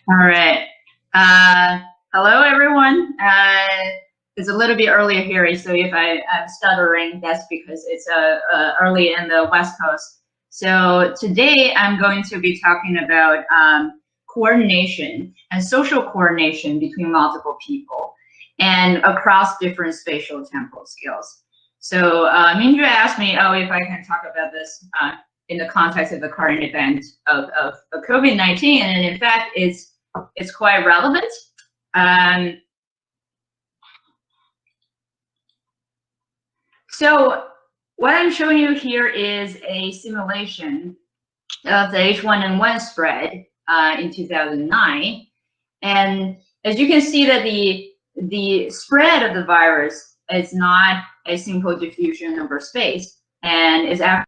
All right. Hello, everyone. It's a little bit earlier here, so if I'm stuttering, that's because it's early in the West Coast. So today I'm going to be talking about coordination and social coordination between multiple people and across different spatial temporal skills. So Minju asked me, if I can talk about this in the context of the current event of COVID-19, and in fact, it's quite relevant. So what I'm showing you here is a simulation of the H1N1 spread in 2009. And as you can see that the spread of the virus is not a simple diffusion over space, and is actually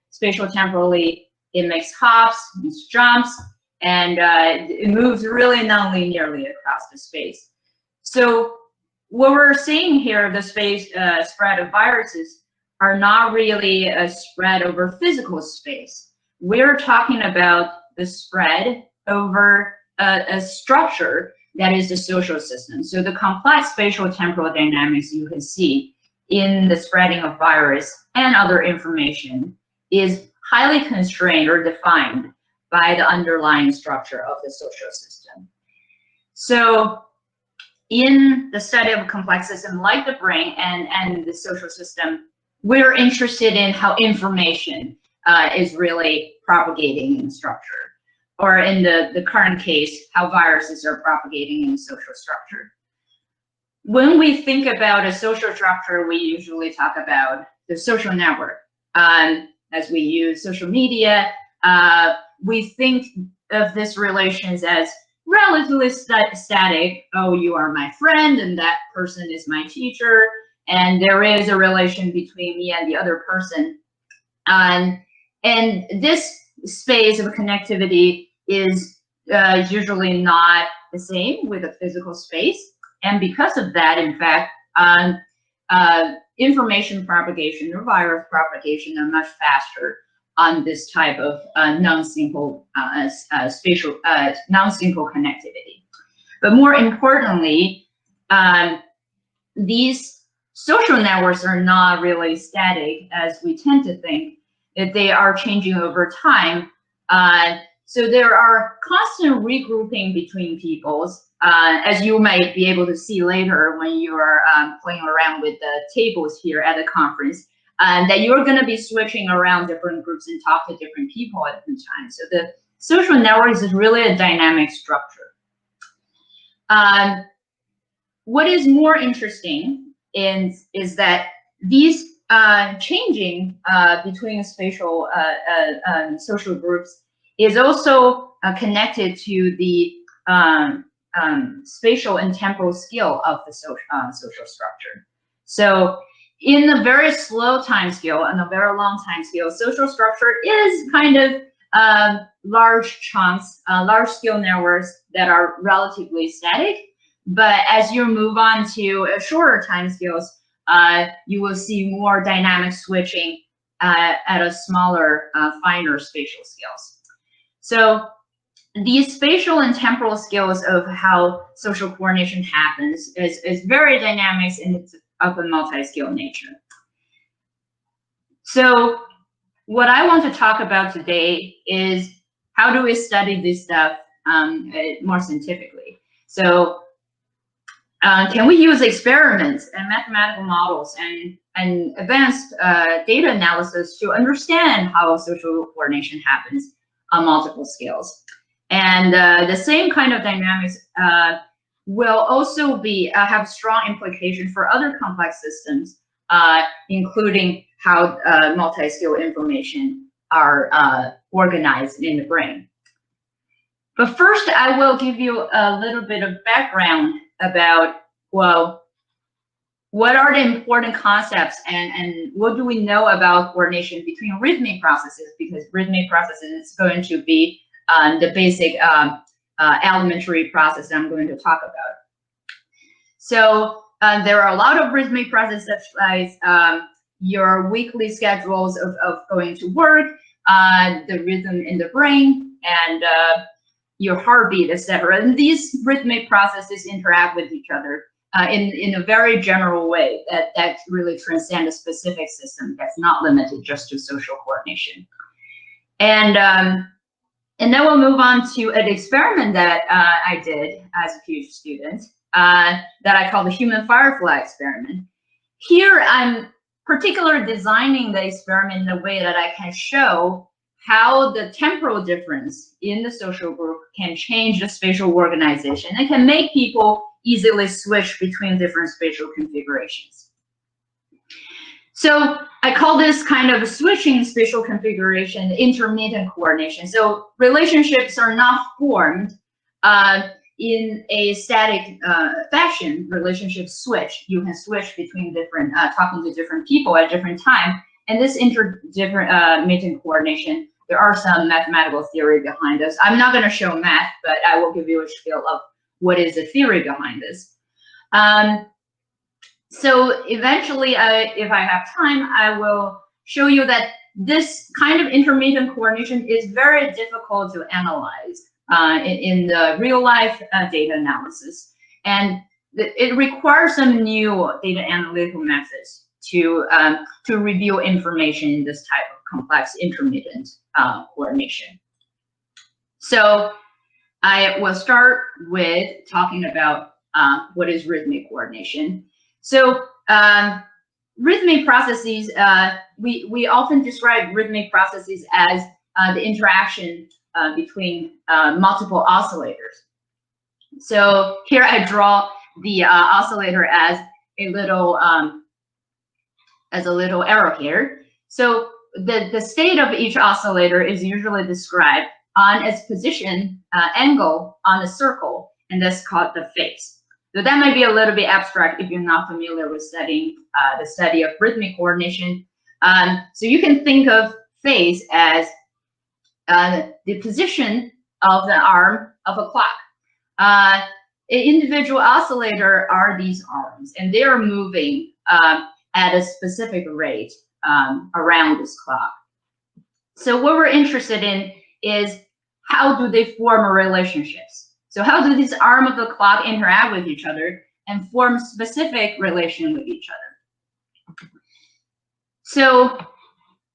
spatial temporally. It makes hops, it jumps, and it moves really non-linearly across the space. So what we're seeing here, the space spread of viruses, are not really a spread over physical space. We're talking about the spread over a structure that is the social system. So the complex spatial temporal dynamics you can see in the spreading of virus and other information is highly constrained or defined by the underlying structure of the social system. So in the study of a complex system like the brain and the social system, we're interested in how information is really propagating in the structure, or in the current case, how viruses are propagating in the social structure. When we think about a social structure, we usually talk about the social network. As we use social media, we think of these relations as relatively static. Oh, you are my friend, and that person is my teacher, and there is a relation between me and the other person. And this space of connectivity is usually not the same with a physical space. And because of that, in fact, information propagation or virus propagation are much faster on this type of non-simple spatial, non-simple connectivity. But more importantly, these social networks are not really static as we tend to think, that they are changing over time. So there are constant regrouping between peoples, as you might be able to see later when you are playing around with the tables here at the conference, that you're going to be switching around different groups and talk to different people at the time. So the social networks is really a dynamic structure. What is more interesting is that these changing between spatial social groups is also connected to the spatial and temporal skill of the social structure. So in a very slow time scale and a very long time scale, social structure is kind of large chunks, large scale networks that are relatively static. But as you move on to shorter time scales, you will see more dynamic switching at a smaller, finer spatial scales. So these spatial and temporal skills of how social coordination happens is very dynamic, and it's of a multi-scale nature. So what I want to talk about today is how do we study this stuff more scientifically. So can we use experiments and mathematical models and advanced data analysis to understand how social coordination happens on multiple scales? And the same kind of dynamics will also be have strong implications for other complex systems, including how multi-scale information are organized in the brain. But first, I will give you a little bit of background about, well, what are the important concepts and what do we know about coordination between rhythmic processes, because rhythmic processes is going to be the basic elementary process that I'm going to talk about. So there are a lot of rhythmic processes, such as your weekly schedules of going to work, the rhythm in the brain, and your heartbeat, etc. And these rhythmic processes interact with each other in a very general way that really transcend a specific system that's not limited just to social coordination. And then we'll move on to an experiment that I did as a PhD student that I call the human firefly experiment. Here, I'm particularly designing the experiment in a way that I can show how the temporal difference in the social group can change the spatial organization and can make people easily switch between different spatial configurations. So I call this kind of switching spatial configuration intermittent coordination. So relationships are not formed in a static fashion. Relationships switch. You can switch between different, talking to different people at different time. And this intermittent coordination, there are some mathematical theory behind this. I'm not going to show math, but I will give you a spiel of what is the theory behind this. So eventually, if I have time, I will show you that this kind of intermittent coordination is very difficult to analyze in the real life data analysis. And it requires some new data analytical methods to reveal information in this type of complex intermittent coordination. So I will start with talking about what is rhythmic coordination. So rhythmic processes, we often describe rhythmic processes as the interaction between multiple oscillators. So here I draw the oscillator as a little arrow here. So the state of each oscillator is usually described on its position angle on the circle, and that's called the phase. So that might be a little bit abstract if you're not familiar with studying the study of rhythmic coordination. So you can think of phase as the position of the arm of a clock. An individual oscillator are these arms, and they are moving at a specific rate around this clock. So what we're interested in is how do they form relationships? So how do these arms of the clock interact with each other and form specific relation with each other? So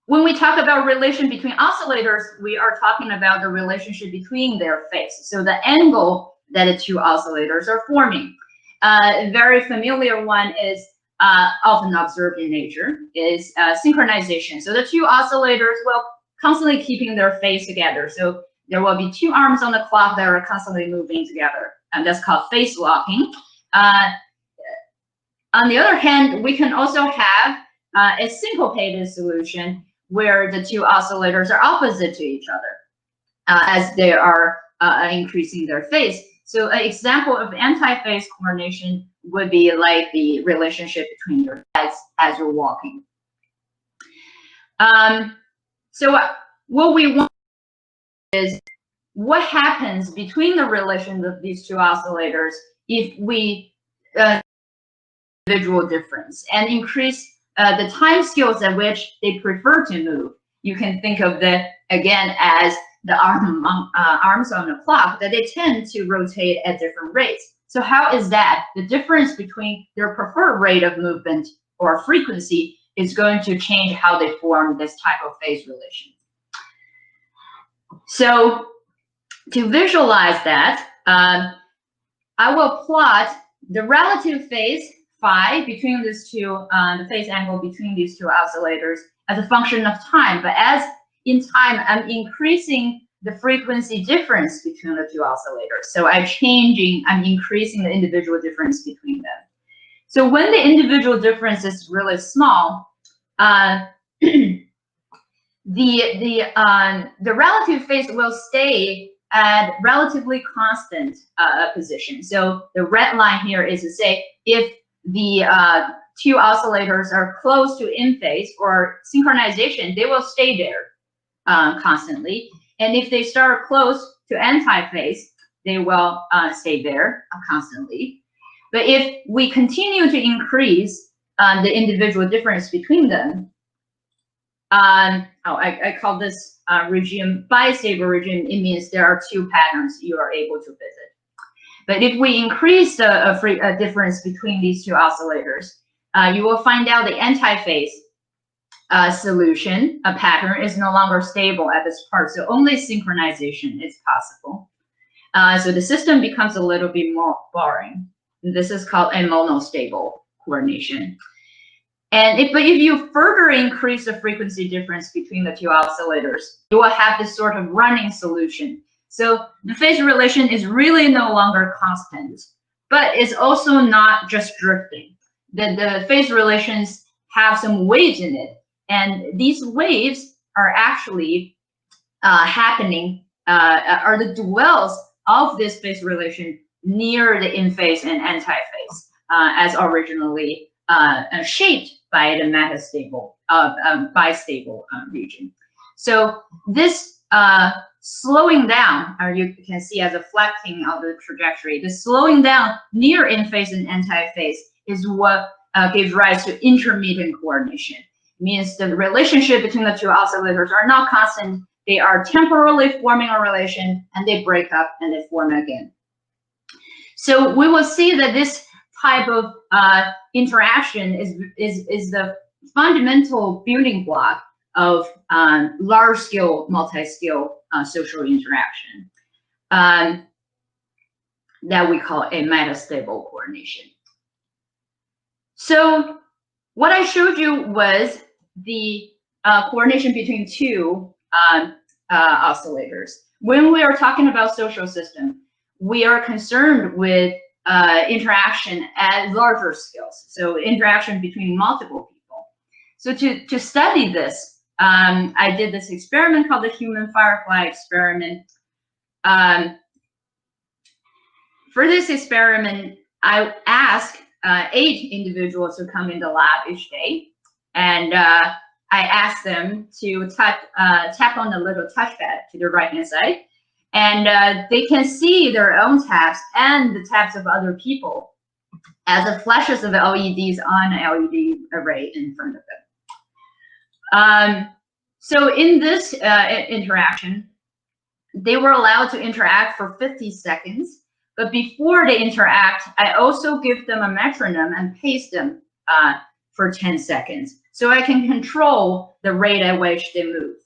when we talk about relation between oscillators, we are talking about the relationship between their phase. So the angle that the two oscillators are forming. A very familiar one is often observed in nature is synchronization. So the two oscillators will constantly keeping their phase together. So there will be two arms on the clock that are constantly moving together, and that's called phase locking. On the other hand, we can also have a syncopated solution where the two oscillators are opposite to each other as they are increasing their phase. So an example of anti-phase coordination would be like the relationship between your legs as you're walking. So what we want is what happens between the relations of these two oscillators if we individual difference and increase the time scales at which they prefer to move. You can think of that again as the arms on the clock, that they tend to rotate at different rates. So how is that? The difference between their preferred rate of movement or frequency is going to change how they form this type of phase relation. So to visualize that, I will plot the relative phase phi between these two, the phase angle between these two oscillators as a function of time. But as in time, I'm increasing the frequency difference between the two oscillators. So I'm increasing the individual difference between them. So when the individual difference is really small, the relative phase will stay at relatively constant position. So the red line here is to say if the two oscillators are close to in phase or synchronization, they will stay there constantly. And if they start close to anti-phase, they will stay there constantly. But if we continue to increase the individual difference between them, I call this regime bistable regime. It means there are two patterns you are able to visit. But if we increase the difference between these two oscillators, you will find out the antiphase solution, a pattern, is no longer stable at this part. So only synchronization is possible. So the system becomes a little bit more boring. This is called a monostable coordination. But if you further increase the frequency difference between the two oscillators, you will have this sort of running solution. So the phase relation is really no longer constant, but it's also not just drifting. The phase relations have some waves in it, and these waves are actually happening, are the duels of this phase relation near the in-phase and anti-phase, as originally shaped by the metastable, bistable region. So this slowing down, or you can see as a flattening of the trajectory, the slowing down near in-phase and anti-phase is what gives rise to intermittent coordination. It means the relationship between the two oscillators are not constant. They are temporarily forming a relation, and they break up and they form again. So we will see that this type of interaction is the fundamental building block of large-scale, multi-scale social interaction that we call a metastable coordination. So what I showed you was the coordination between two oscillators. When we are talking about social system, we are concerned with interaction at larger scales, so interaction between multiple people. So to study this, I did this experiment called the human firefly experiment. For this experiment, I asked 8 individuals who come in the lab each day, and I asked them to tap on the little touchpad to the right-hand side, and they can see their own taps and the taps of other people as the flashes of LEDs on an LED array in front of them. So in this interaction, they were allowed to interact for 50 seconds. But before they interact, I also give them a metronome and pace them for 10 seconds. So I can control the rate at which they move.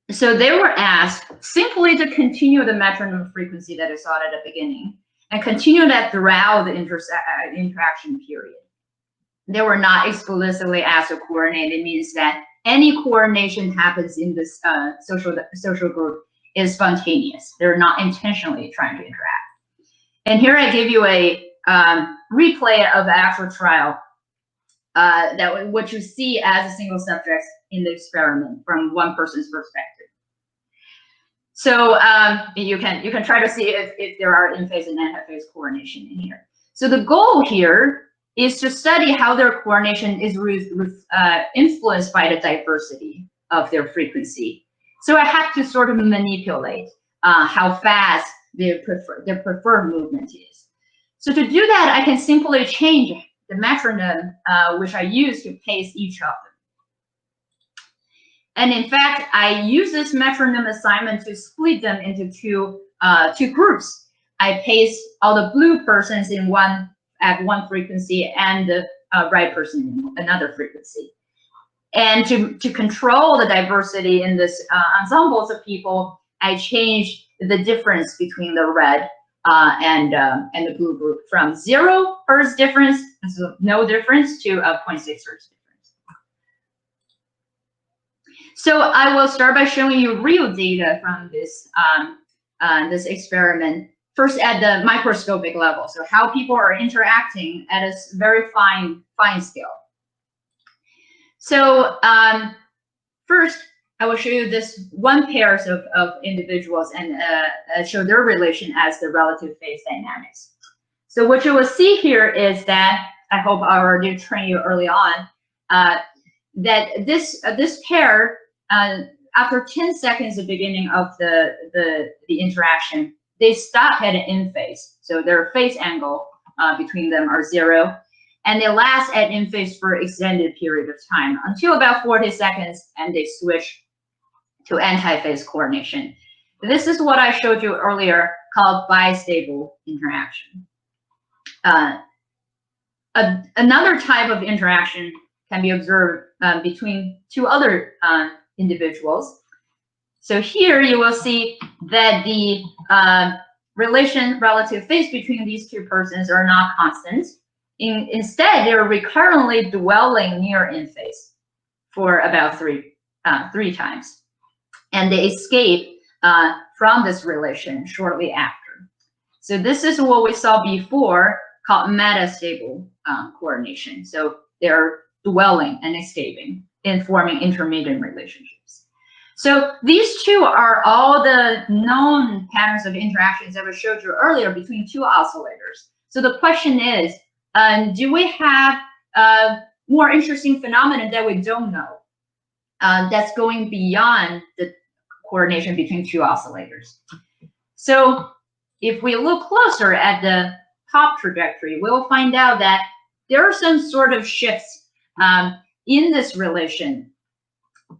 So they were asked simply to continue the metronome frequency that I saw at the beginning and continue that throughout the interaction period. They were not explicitly asked to coordinate. It means that any coordination happens in this social group is spontaneous. They're not intentionally trying to interact. And here I give you a replay of the actual trial, what you see as a single subject in the experiment from one person's perspective. So you can try to see if there are in-phase and anti-phase coordination in here. So the goal here is to study how their coordination is influenced by the diversity of their frequency. So I have to sort of manipulate how fast their preferred movement is. So to do that, I can simply change the metronome which I use to pace each of them. And in fact, I use this metronome assignment to split them into two groups. I pace all the blue persons at one frequency and the right person in another frequency. And to control the diversity in this ensembles of people, I changed the difference between the red and the blue group from 0 hertz difference, so no difference, to 0.6 hertz difference. So I will start by showing you real data from this this experiment. First, at the microscopic level, so how people are interacting at a very fine scale. So first, I will show you this one pairs of individuals and show their relation as the relative phase dynamics. So what you will see here is that, I hope I already trained you early on, that this pair, after 10 seconds at the beginning of the interaction, they stop at an in phase. So their phase angle between them are 0. and they last at in phase for extended period of time until about 40 seconds, and they switch to anti-phase coordination. This is what I showed you earlier, called bistable interaction. Another type of interaction can be observed between two other individuals. So here you will see that the relative phase between these two persons are not constant. Instead, they're recurrently dwelling near in phase for about three times, and they escape from this relation shortly after. So this is what we saw before, called metastable coordination. So they're dwelling and escaping and forming intermediate relationships. So these two are all the known patterns of interactions that I showed you earlier between two oscillators. So the question is, do we have more interesting phenomena that we don't know that's going beyond the coordination between two oscillators? So if we look closer at the top trajectory, we'll find out that there are some sort of shifts in this relation.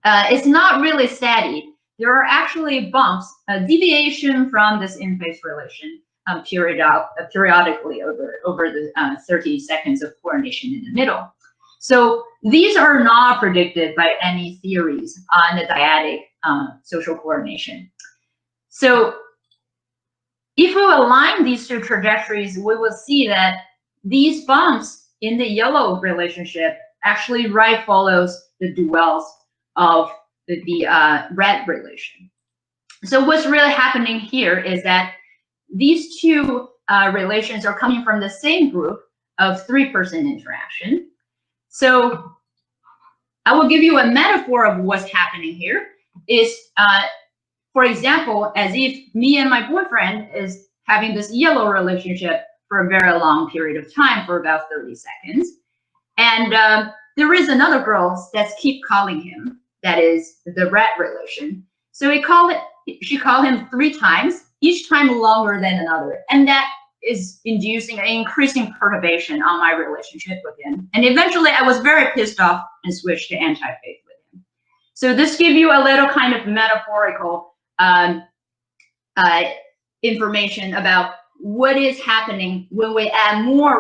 It's not really steady. There are actually bumps, deviation from this in-phase relation periodically over the 30 seconds of coordination in the middle. So these are not predicted by any theories on the dyadic social coordination. So if we align these two trajectories, we will see that these bumps in the yellow relationship actually right follows the duels of the red relation. So what's really happening here is that these two relations are coming from the same group of three-person interaction. So I will give you a metaphor of what's happening here. Is, for example, as if me and my boyfriend is having this yellow relationship for a very long period of time, for about 30 seconds. And there is another girl that's keep calling him, that is the red relation. So she called him 3 times, each time longer than another. And that is inducing an increasing perturbation on my relationship with him. And eventually I was very pissed off and switched to anti-phase with him. So this gives you a little kind of metaphorical information about what is happening when we add more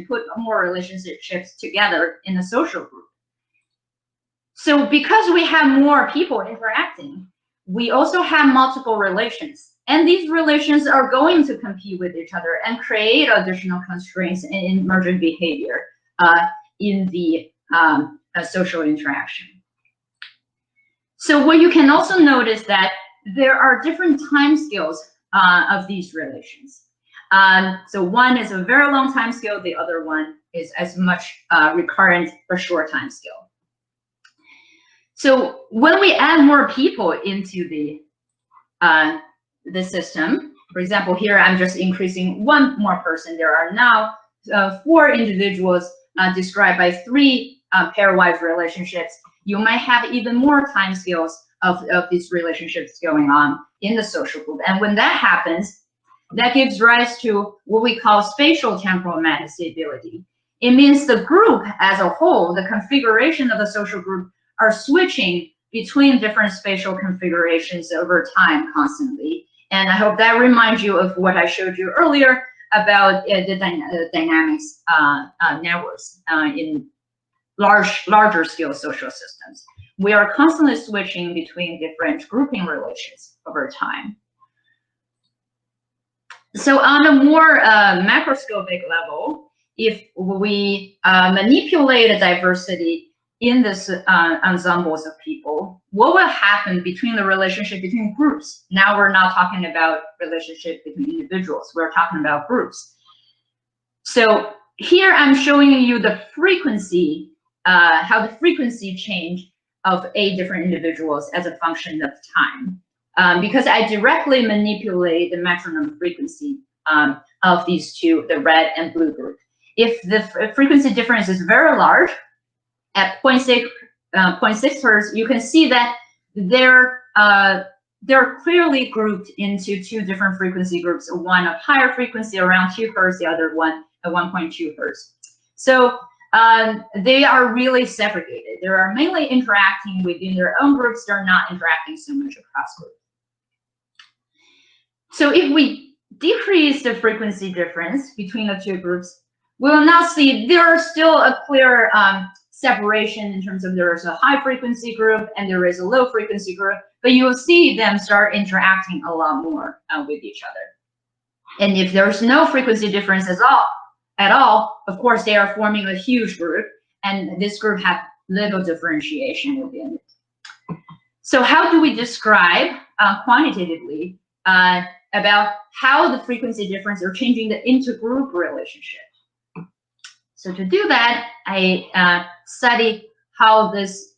put more relationships together in a social group. So because we have more people interacting, we also have multiple relations. And these relations are going to compete with each other and create additional constraints in emergent behavior in the social interaction. So what you can also notice that there are different time scales of these relations. So one is a very long time scale, the other one is as much recurrent or short time scale. So when we add more people into the system, for example, here I'm just increasing one more person. There are now 4 individuals described by 3 pairwise relationships. You might have even more time scales of these relationships going on in the social group. And when that happens, that gives rise to what we call spatial temporal metastability. It means the group as a whole, the configuration of the social group, are switching between different spatial configurations over time constantly. And I hope that reminds you of what I showed you earlier about the dynamics networks in larger scale social systems. We are constantly switching between different grouping relations over time. So on a more macroscopic level, if we manipulate a diversity in this ensembles of people, what will happen between the relationship between groups? Now we're not talking about relationship between individuals, we're talking about groups. So here I'm showing you the frequency, how the frequency change of 8 different individuals as a function of time. Because I directly manipulate the metronome frequency of these two, the red and blue group. If the frequency difference is very large, at 0.6 hertz, you can see that they're clearly grouped into 2 different frequency groups, one of higher frequency around 2 hertz, the other one at 1.2 hertz. So they are really segregated. They are mainly interacting within their own groups. They're not interacting so much across groups. So if we decrease the frequency difference between the two groups, we will now see there is still a clear separation in terms of there is a high frequency group and there is a low frequency group, but you will see them start interacting a lot more with each other. And if there's no frequency difference at all, of course, they are forming a huge group, and this group has little differentiation within it. So how do we describe quantitatively about how the frequency difference are changing the intergroup relationship? So to do that, I study how this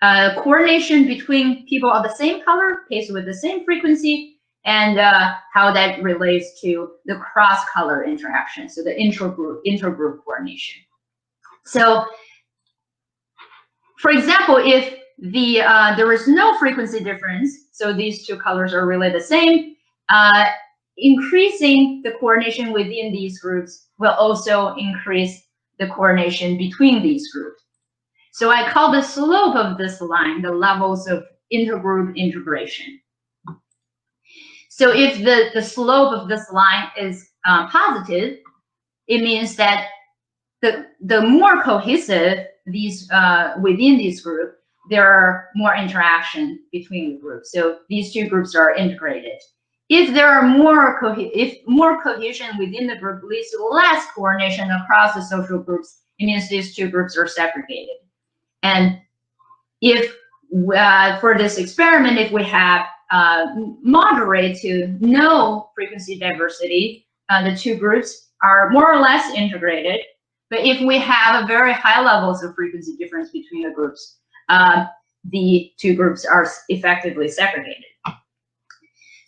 coordination between people of the same color, paced with the same frequency, and how that relates to the cross-color interaction, so the intergroup coordination. So, for example, if there is no frequency difference, so these two colors are really the same, increasing the coordination within these groups will also increase the coordination between these groups. So I call the slope of this line the levels of intergroup integration. So if the slope of this line is positive, it means that the more cohesive these within this group, there are more interaction between the groups. So these two groups are integrated. If there are more cohesion within the group leads to less coordination across the social groups, it means these two groups are segregated. And if for this experiment, if we have moderate to no frequency diversity, the two groups are more or less integrated. But if we have a very high levels of frequency difference between the groups, the two groups are effectively segregated.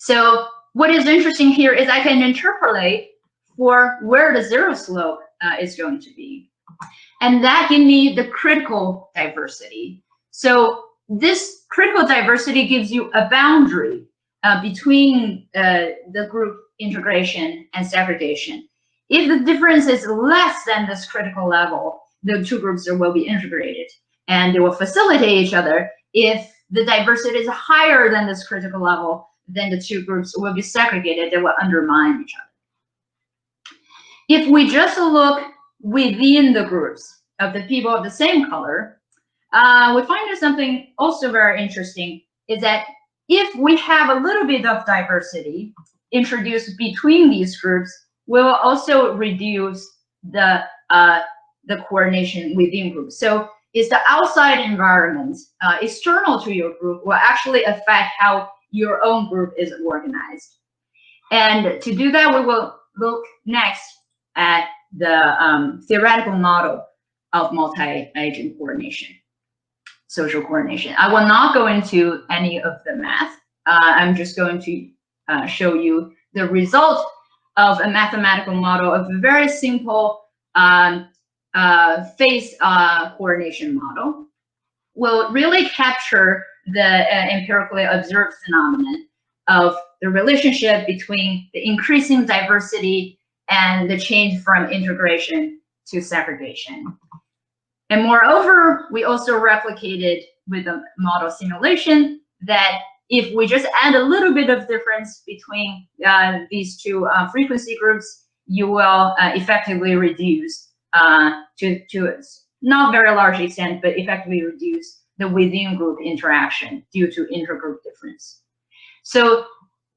So what is interesting here is I can interpolate for where the zero slope is going to be. And that gives me the critical diversity. So this critical diversity gives you a boundary between the group integration and segregation. If the difference is less than this critical level, the two groups will be integrated and they will facilitate each other. If the diversity is higher than this critical level, then the two groups will be segregated, they will undermine each other. If we just look within the groups of the people of the same color, we find that something also very interesting is that if we have a little bit of diversity introduced between these groups, we'll also reduce the coordination within groups. So it's the outside environment, external to your group, will actually affect how your own group is organized. And to do that, we will look next at the theoretical model of multi-agent coordination, social coordination. I will not go into any of the math. I'm just going to show you the result of a mathematical model of a very simple phase coordination model. Will really capture the empirically observed phenomenon of the relationship between the increasing diversity and the change from integration to segregation. And moreover, we also replicated with a model simulation that if we just add a little bit of difference between these two frequency groups, you will effectively reduce to not very large extent, but effectively reduce the within group interaction due to intergroup difference. So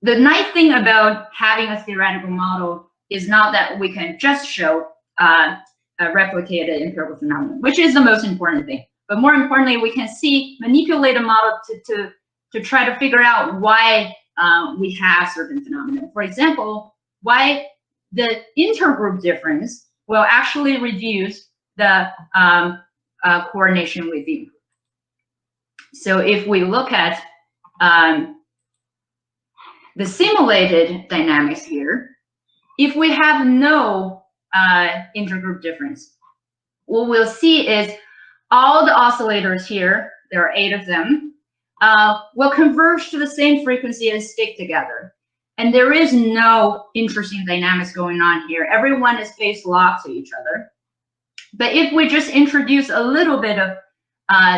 the nice thing about having a theoretical model is not that we can just show a replicated empirical phenomenon, which is the most important thing. But more importantly, we can manipulate a model to try to figure out why we have certain phenomena. For example, why the intergroup difference will actually reduce the coordination within group. So if we look at the simulated dynamics here, if we have no intergroup difference, what we'll see is all the oscillators here, there are 8 of them, will converge to the same frequency and stick together. And there is no interesting dynamics going on here. Everyone is face locked to each other. But if we just introduce a little bit of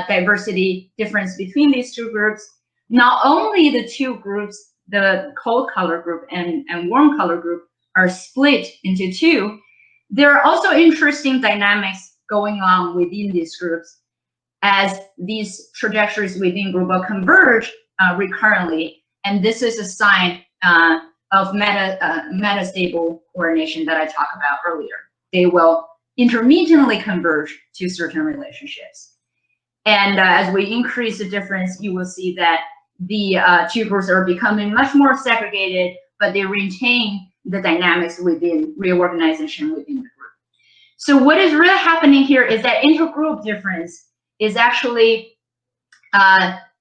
diversity difference between these two groups, not only the two groups, the cold color group and warm color group, are split into two, there are also interesting dynamics going on within these groups as these trajectories within group will converge recurrently. And this is a sign of metastable coordination that I talked about earlier. They will intermittently converge to certain relationships. And as we increase the difference, you will see that the two groups are becoming much more segregated, but they retain the dynamics within reorganization within the group. So what is really happening here is that intergroup difference is actually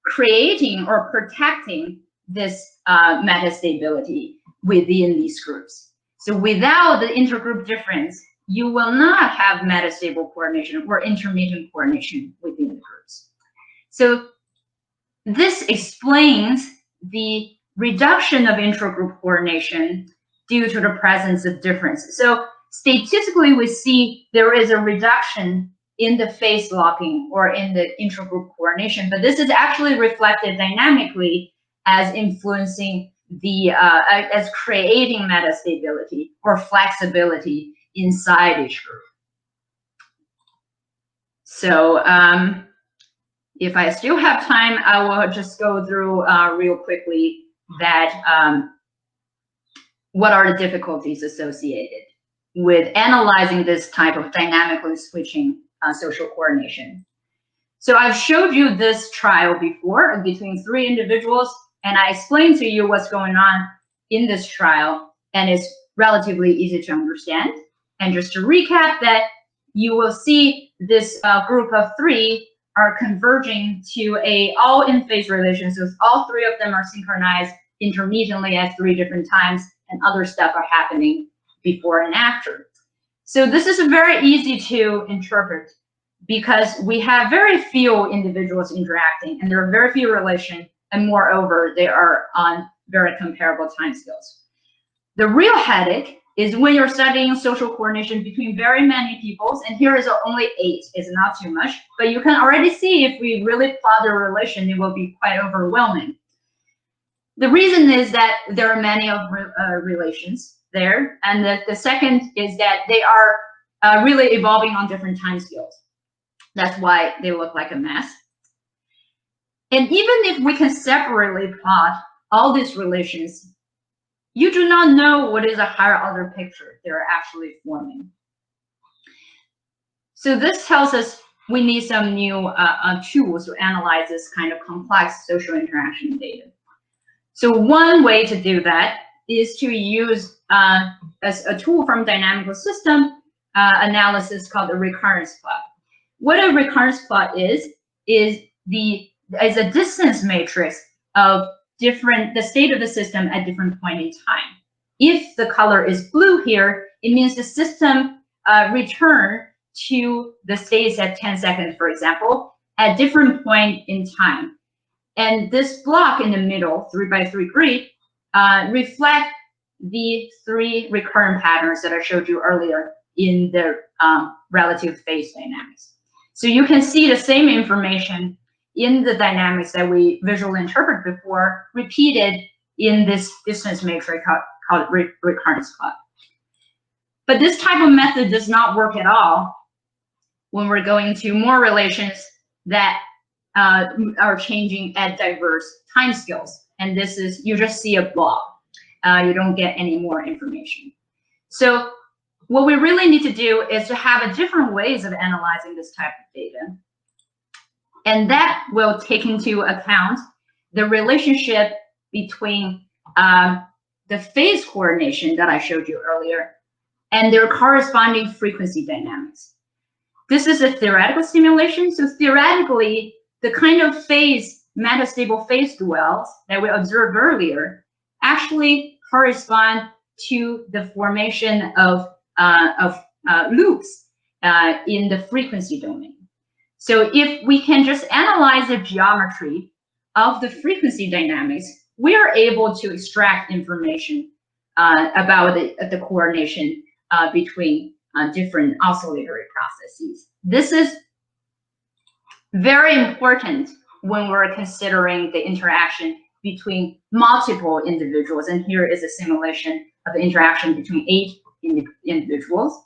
creating or protecting this metastability within these groups. So without the intergroup difference, you will not have metastable coordination or intermittent coordination within the groups. So this explains the reduction of intragroup coordination due to the presence of difference. So statistically, we see there is a reduction in the face locking or in the intragroup coordination, but this is actually reflected dynamically as influencing the, as creating metastability or flexibility inside each group. So if I still have time, I will just go through real quickly that what are the difficulties associated with analyzing this type of dynamically switching social coordination. So I've showed you this trial before between 3 individuals, and I explained to you what's going on in this trial, and it's relatively easy to understand. And just to recap that, you will see this group of 3 are converging to a all in phase relation. So all 3 of them are synchronized intermittently at 3 different times, and other stuff are happening before and after. So this is very easy to interpret because we have very few individuals interacting, and there are very few relations, and moreover, they are on very comparable timescales. The real headache is when you're studying social coordination between very many peoples, and here is only 8, it's not too much, but you can already see if we really plot the relation, it will be quite overwhelming. The reason is that there are many of relations there, and the second is that they are really evolving on different timescales. That's why they look like a mess. And even if we can separately plot all these relations, you do not know what is a higher order picture they're actually forming. So this tells us we need some new tools to analyze this kind of complex social interaction data. So one way to do that is to use as a tool from dynamical system analysis called the recurrence plot. What a recurrence plot is a distance matrix of the state of the system at different point in time. If the color is blue here, it means the system return to the states at 10 seconds, for example, at different point in time. And this block in the middle, 3 by 3 grid, reflect the 3 recurrent patterns that I showed you earlier in the relative phase dynamics. So you can see the same information in the dynamics that we visually interpreted before, repeated in this distance matrix called recurrence plot. But this type of method does not work at all when we're going to more relations that are changing at diverse timescales. And this is, you just see a blob. You don't get any more information. So what we really need to do is to have a different ways of analyzing this type of data. And that will take into account the relationship between the phase coordination that I showed you earlier and their corresponding frequency dynamics. This is a theoretical simulation. So theoretically, the kind of phase, metastable phase duels that we observed earlier actually correspond to the formation of loops in the frequency domain. So if we can just analyze the geometry of the frequency dynamics, we are able to extract information about the coordination between different oscillatory processes. This is very important when we're considering the interaction between multiple individuals. And here is a simulation of the interaction between 8 individuals.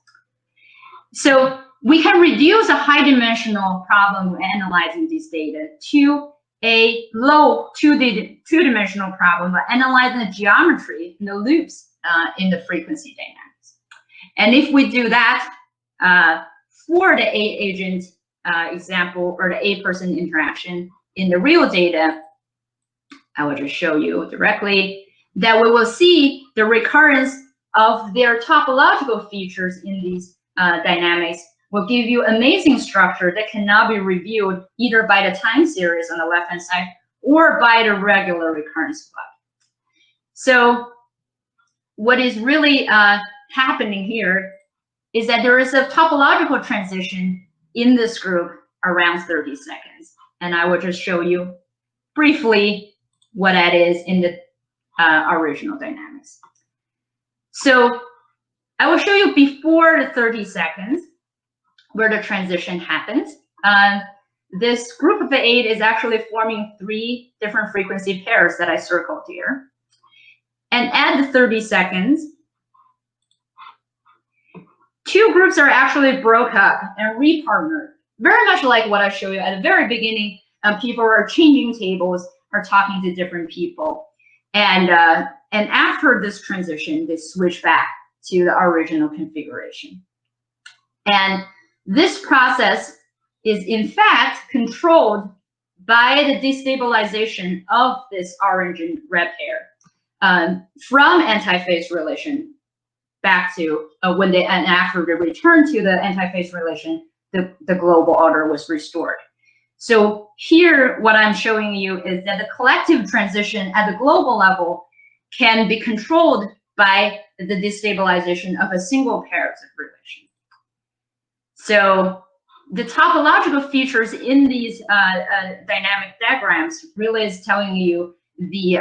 So we can reduce a high-dimensional problem of analyzing these data to a low two-dimensional problem by analyzing the geometry in the loops in the frequency dynamics. And if we do that for the 8-agent example or the 8-person interaction in the real data, I will just show you directly that we will see the recurrence of their topological features in these dynamics will give you amazing structure that cannot be reviewed either by the time series on the left-hand side or by the regular recurrence plot. So what is really happening here is that there is a topological transition in this group around 30 seconds. And I will just show you briefly what that is in the original dynamics. So I will show you before the 30 seconds where the transition happens. This group of the 8 is actually forming 3 different frequency pairs that I circled here. And at the 30 seconds, 2 groups are actually broke up and repartnered, very much like what I showed you at the very beginning. People are changing tables, are talking to different people. And after this transition, they switch back to the original configuration. And this process is in fact controlled by the destabilization of this orange and red pair from antiphase relation back to when they, and after they return to the antiphase relation, the global order was restored. So here, what I'm showing you is that the collective transition at the global level can be controlled by the destabilization of a single pair of relation. So the topological features in these dynamic diagrams really is telling you the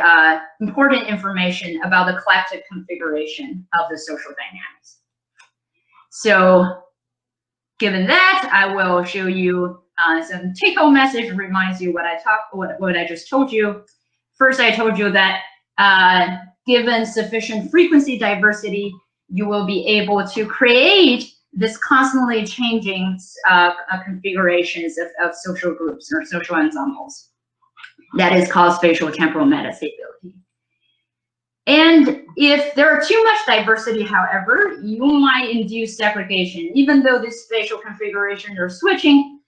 important information about the collective configuration of the social dynamics. So given that, I will show you some take-home message, reminds you what I just told you. First, I told you that given sufficient frequency diversity, you will be able to create this constantly changing configurations of social groups or social ensembles. That is called spatial temporal metastability. And if there are too much diversity, however, you might induce segregation. Even though this spatial configuration are switching,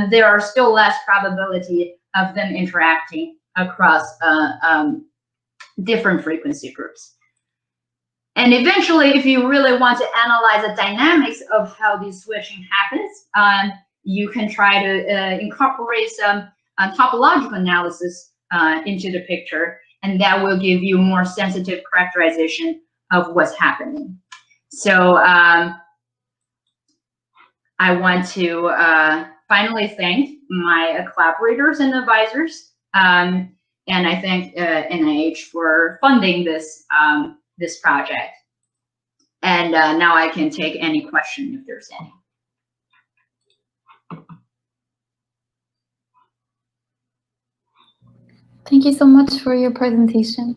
there are still less probability of them interacting across different frequency groups. And eventually, if you really want to analyze the dynamics of how this switching happens, you can try to incorporate some topological analysis into the picture, and that will give you more sensitive characterization of what's happening. So I want to finally thank my collaborators and advisors, and I thank NIH for funding this this project. And now I can take any question if there's any. Thank you so much for your presentation.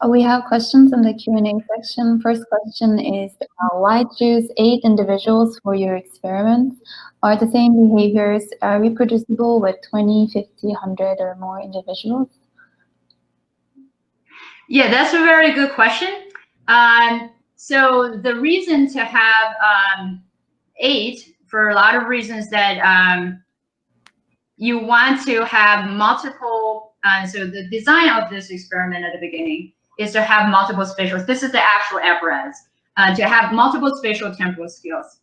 We have questions in the Q&A section. First question is, why choose 8 individuals for your experiments? Are the same behaviors reproducible with 20, 50, 100 or more individuals? Yeah, that's a very good question. So the reason to have 8, for a lot of reasons, that you want to have multiple, so the design of this experiment at the beginning is to have multiple spatial, this is the actual apparatus, to have multiple spatial temporal skills,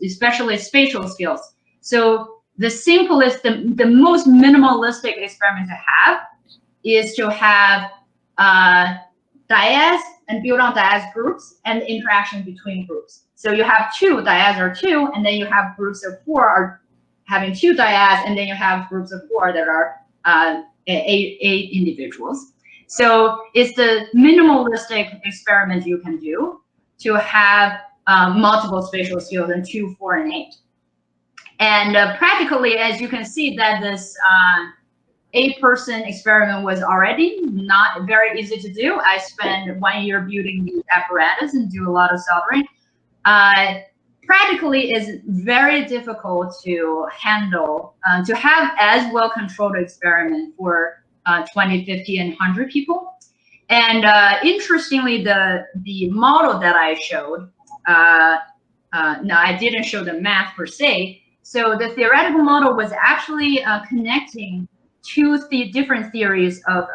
especially spatial skills. So the simplest, the most minimalistic experiment to have is to have dyads and build on dyad groups and interaction between groups. So you have 2 dyads or 2, and then you have groups of 4 are having 2 dyads, and then you have groups of 4 that are 8 individuals. So it's the minimalistic experiment you can do to have multiple spatial skills in 2, 4, and 8. And practically, as you can see, that this 8-person experiment was already not very easy to do. I spent 1 year building the apparatus and do a lot of soldering. Practically is very difficult to handle, to have as well-controlled experiment for 20, 50, and 100 people. And interestingly, the model that I showed, no, I didn't show the math per se. So the theoretical model was actually connecting two different theories of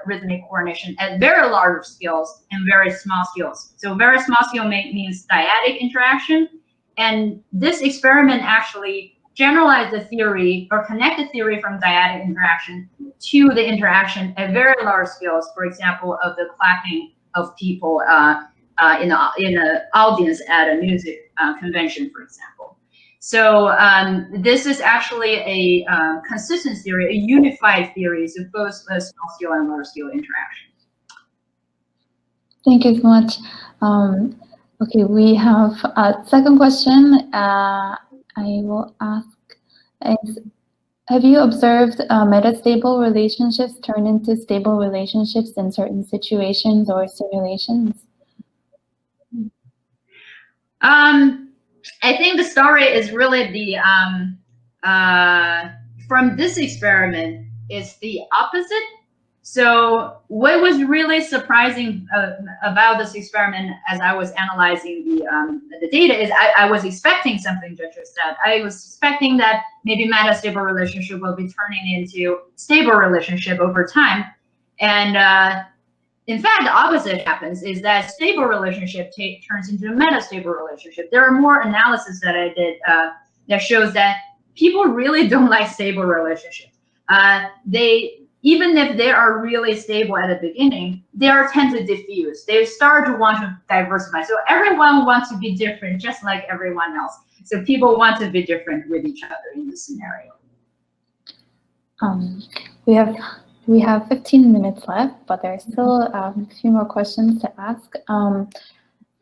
rhythmic coordination at very large scales and very small scales. So very small scale means dyadic interaction. And this experiment actually generalized the theory or connected theory from dyadic interaction to the interaction at very large scales, for example, of the clapping of people in an audience at a music convention, for example. So this is actually a consistent theory, a unified theory of both small scale and large scale interaction. Thank you so much. Okay, we have a second question. I will ask is, have you observed metastable relationships turn into stable relationships in certain situations or simulations? I think the story is really the, from this experiment, is the opposite. So what was really surprising about this experiment as I was analyzing the data is I was expecting something just that. I was expecting that maybe metastable relationship will be turning into stable relationship over time. And in fact, the opposite happens, is that stable relationship turns into a metastable relationship. There are more analysis that I did that shows that people really don't like stable relationships. Even if they are really stable at the beginning, they tend to diffuse. They start to want to diversify. So everyone wants to be different, just like everyone else. So people want to be different with each other in this scenario. We have 15 minutes left, but there's still a few more questions to ask.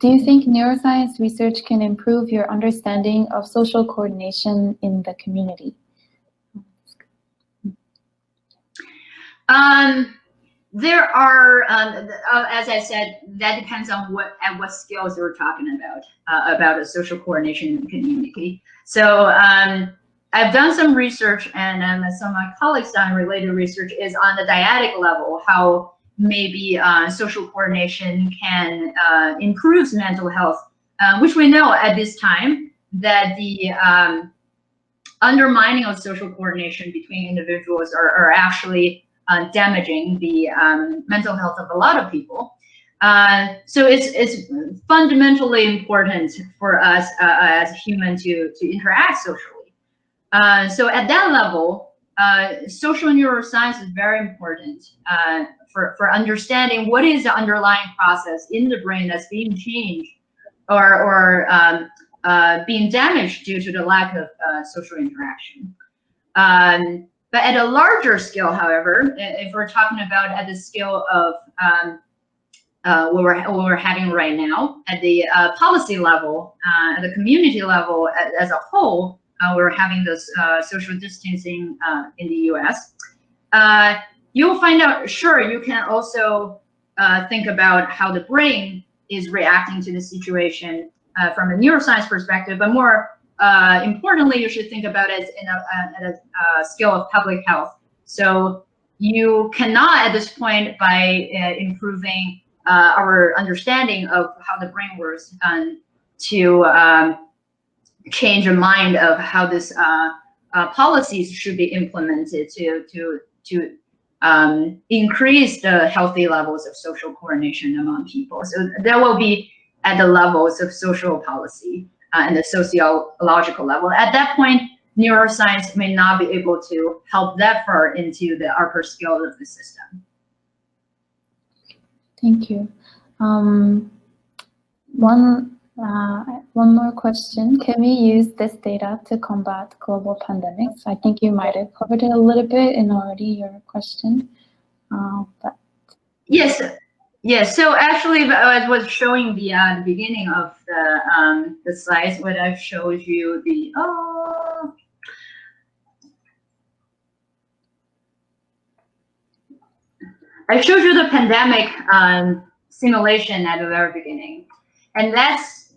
Do you think neuroscience research can improve your understanding of social coordination in the community? There are, as I said, that depends on what skills we're talking about a social coordination in the community. So I've done some research, and some of my colleagues done related research is on the dyadic level, how maybe social coordination can improve mental health, which we know at this time that the undermining of social coordination between individuals are actually damaging the mental health of a lot of people. So it's fundamentally important for us as humans to interact socially. So at that level, social neuroscience is very important for understanding what is the underlying process in the brain that's being changed or being damaged due to the lack of social interaction. But at a larger scale, however, if we're talking about at the scale of what we're having right now, at the policy level, at the community level as a whole, we're having this social distancing in the US. You'll find out, sure, you can also think about how the brain is reacting to the situation from a neuroscience perspective, but more importantly, you should think about it at a scale of public health. So you cannot, at this point, by improving our understanding of how the brain works, to change a mind of how this policies should be implemented to increase the healthy levels of social coordination among people. So there will be at the levels of social policy and the sociological level. At that point, neuroscience may not be able to help that far into the upper scale of the system. Thank you. One more question. Can we use this data to combat global pandemics? I think you might have covered it a little bit in already your question. But Yes, yes. So actually, I was showing the beginning of the slides when I showed you the I showed you the pandemic simulation at the very beginning, and that's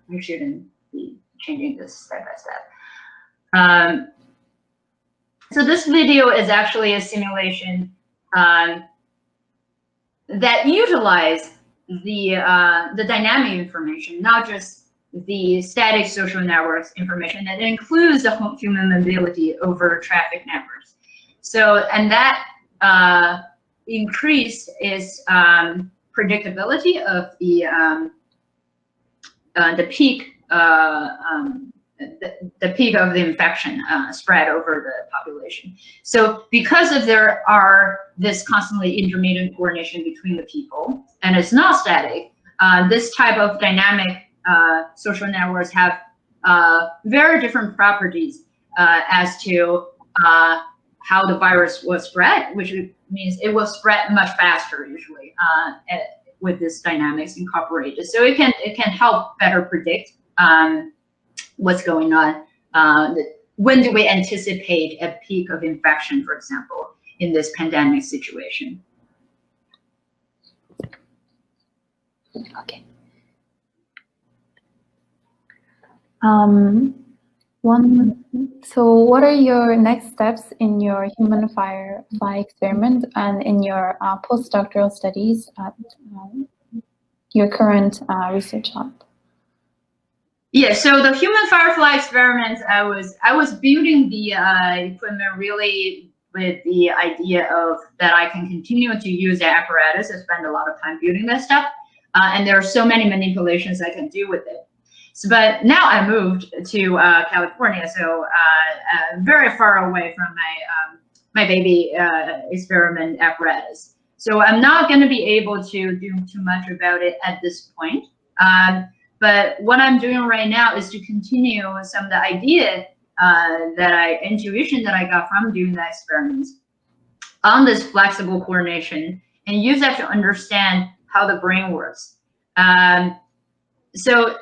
you shouldn't be changing this step by step. So this video is actually a simulation that utilize the dynamic information, not just the static social networks information. That includes the human mobility over traffic networks. So, and that increase is predictability of the peak the peak of the infection spread over the population. So because of there are this constantly intermittent coordination between the people, and it's not static, this type of dynamic social networks have very different properties as to how the virus was spread, which means it will spread much faster usually with this dynamics incorporated. So it can help better predict what's going on. When do we anticipate a peak of infection, for example, in this pandemic situation? Okay. So what are your next steps in your human firefly experiment and in your postdoctoral studies at your current research lab? Yeah, so the human firefly experiments, I was building the equipment really with the idea of that I can continue to use the apparatus. I spend a lot of time building that stuff, and there are so many manipulations I can do with it. So, but now I moved to California, so very far away from my baby experiment apparatus. So I'm not going to be able to do too much about it at this point. But what I'm doing right now is to continue some of the idea intuition that I got from doing the experiments on this flexible coordination, and use that to understand how the brain works. So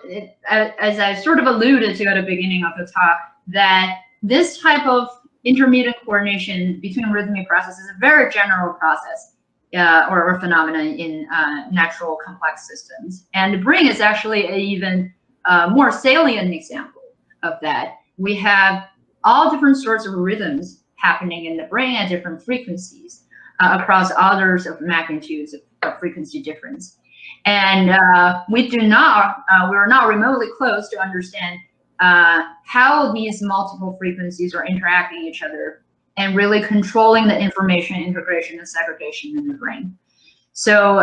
as I sort of alluded to at the beginning of the talk, that this type of intermediate coordination between rhythmic processes is a very general process. Or phenomenon in natural complex systems. And the brain is actually an even more salient example of that. We have all different sorts of rhythms happening in the brain at different frequencies across orders of magnitudes of frequency difference. And we're not remotely close to understand how these multiple frequencies are interacting with each other and really controlling the information integration and segregation in the brain. So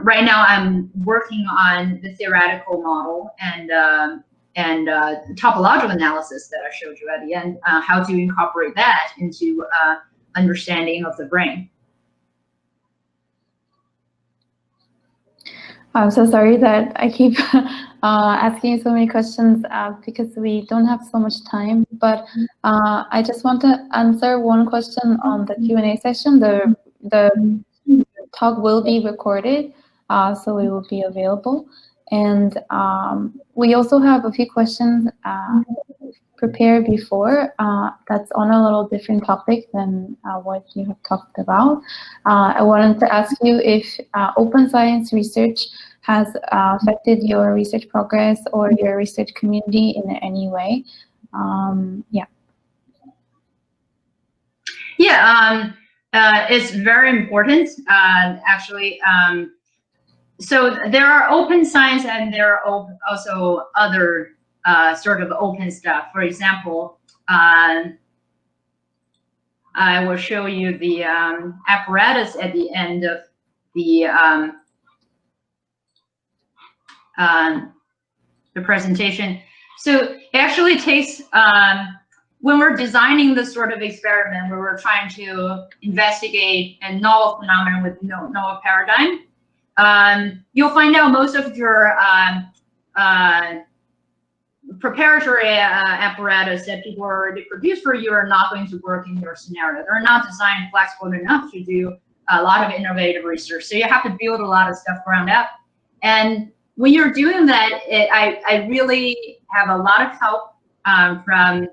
right now I'm working on the theoretical model and topological analysis that I showed you at the end, how to incorporate that into understanding of the brain. I'm so sorry that I keep asking you so many questions because we don't have so much time, but I just want to answer one question on the Q&A session. The talk will be recorded, so it will be available. And we also have a few questions prepared before that's on a little different topic than what you have talked about. I wanted to ask you if open science research has affected your research progress or your research community in any way. Yeah. Yeah, it's very important, actually. So there are open science and there are also other sort of open stuff. For example, I will show you the apparatus at the end of the presentation. So it actually takes, when we're designing this sort of experiment where we're trying to investigate a novel phenomenon with novel paradigm, you'll find out most of your preparatory apparatus that people already produced for you are not going to work in your scenario. They're not designed flexible enough to do a lot of innovative research. So you have to build a lot of stuff ground up. And when you're doing that, I really have a lot of help from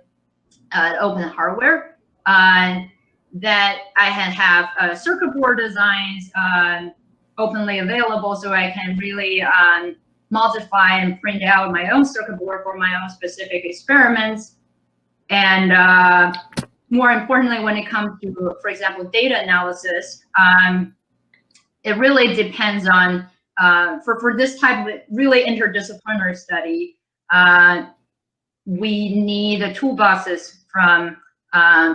open hardware that I have circuit board designs openly available, so I can really modify and print out my own circuit board for my own specific experiments. And more importantly, when it comes to, for example, data analysis, it really depends on, for this type of really interdisciplinary study, we need toolboxes from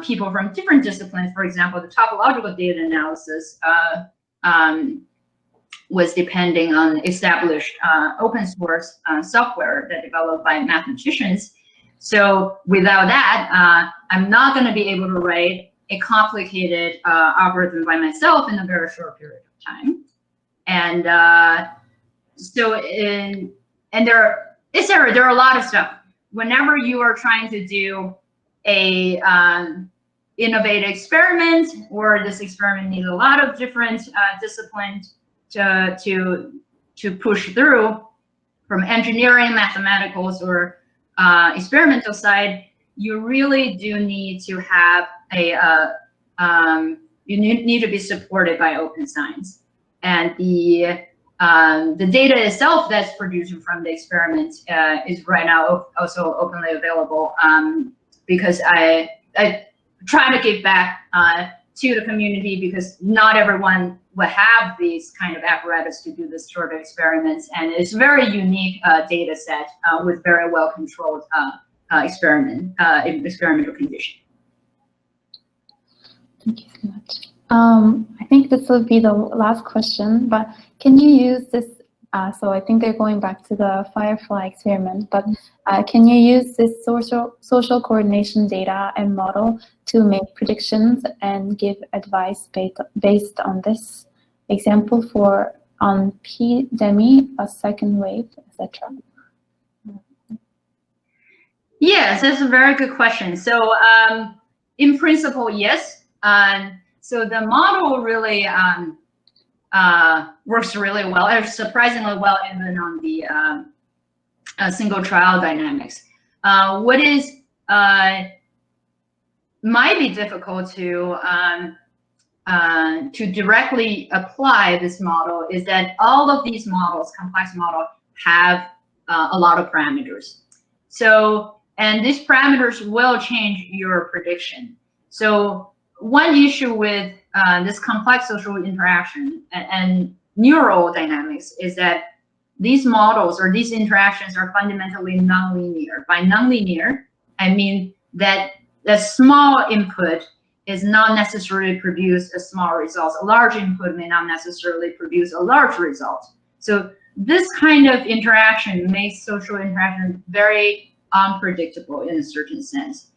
people from different disciplines. For example, the topological data analysis was depending on established open source software that developed by mathematicians. So without that, I'm not going to be able to write a complicated algorithm by myself in a very short period of time. And there are a lot of stuff. Whenever you are trying to do a innovative experiment, or this experiment needs a lot of different disciplines to push through, from engineering, mathematicals, or experimental side, you really do need to have you need to be supported by open science. And the data itself that's produced from the experiment is right now also openly available, because I try to give back to the community, because not everyone will have these kind of apparatus to do this sort of experiments, and it's a very unique data set with very well controlled experimental conditions. Thank you so much. I think this will be the last question, but can you use this? So I think they're going back to the Firefly experiment, but can you use this social coordination data and model to make predictions and give advice based on this example for on P-demi, a second wave, etc.? Yes, that's a very good question. So in principle, yes. So the model really works really well, or surprisingly well, even on the single trial dynamics. What is might be difficult to directly apply this model is that all of these models, complex models, have a lot of parameters. So, and these parameters will change your prediction. So one issue with this complex social interaction and neural dynamics is that these models or these interactions are fundamentally nonlinear. By nonlinear, I mean that the small input is not necessarily produce a small result. A large input may not necessarily produce a large result. So this kind of interaction makes social interaction very unpredictable in a certain sense.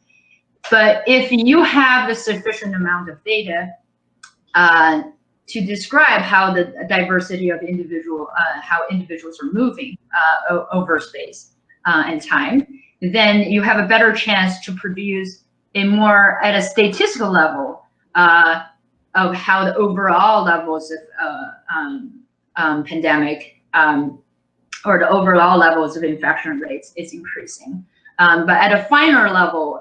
But if you have the sufficient amount of data to describe how the diversity of how individuals are moving over space and time, then you have a better chance to produce a more, at a statistical level, of how the overall levels of pandemic or the overall levels of infection rates is increasing. But at a finer level,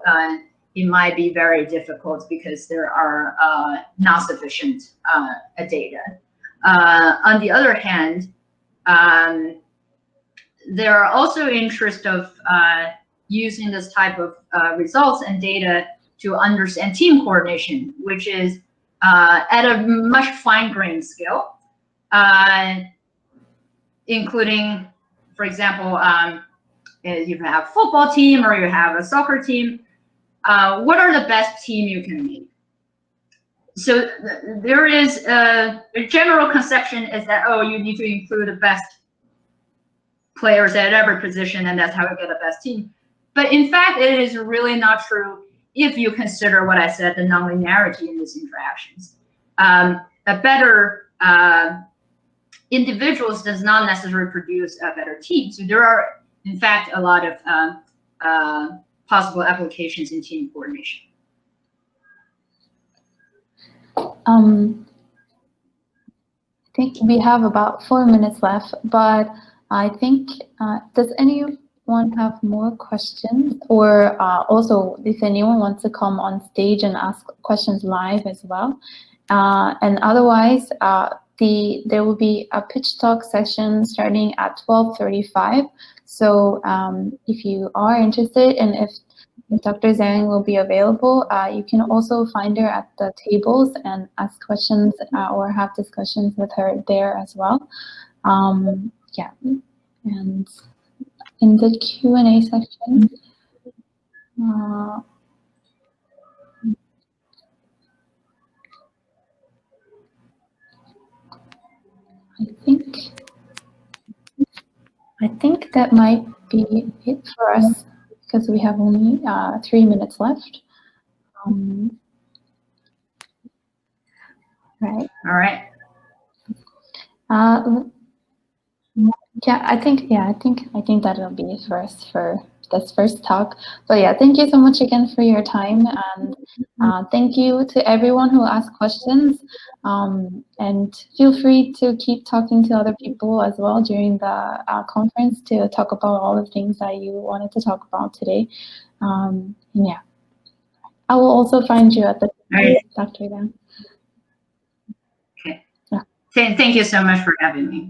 it might be very difficult because there are not sufficient data. On the other hand, there are also interest of using this type of results and data to understand team coordination, which is at a much fine-grained scale, including, for example, if you have a football team or you have a soccer team, what are the best team you can make? So there is a general conception is that, oh, you need to include the best players at every position, and that's how you get the best team. But in fact, it is really not true if you consider what I said, the nonlinearity in these interactions. A better individuals does not necessarily produce a better team. So there are, in fact, a lot of possible applications in team coordination. think we have about 4 minutes left, but I think, does anyone have more questions? Or also, if anyone wants to come on stage and ask questions live as well. And otherwise, there will be a pitch talk session starting at 12:35. So if you are interested, and if Dr. Zhang will be available, you can also find her at the tables and ask questions or have discussions with her there as well. Yeah, and in the Q&A section, I think that might be it for us, because we have only 3 minutes left. Right. All right. Yeah, I think that'll be it for us for this first talk. But yeah, thank you so much again for your time, and thank you to everyone who asked questions. And feel free to keep talking to other people as well during the conference to talk about all the things that you wanted to talk about today. And yeah, I will also find you at the Dr. Zhang. Okay. Yeah. Thank you so much for having me.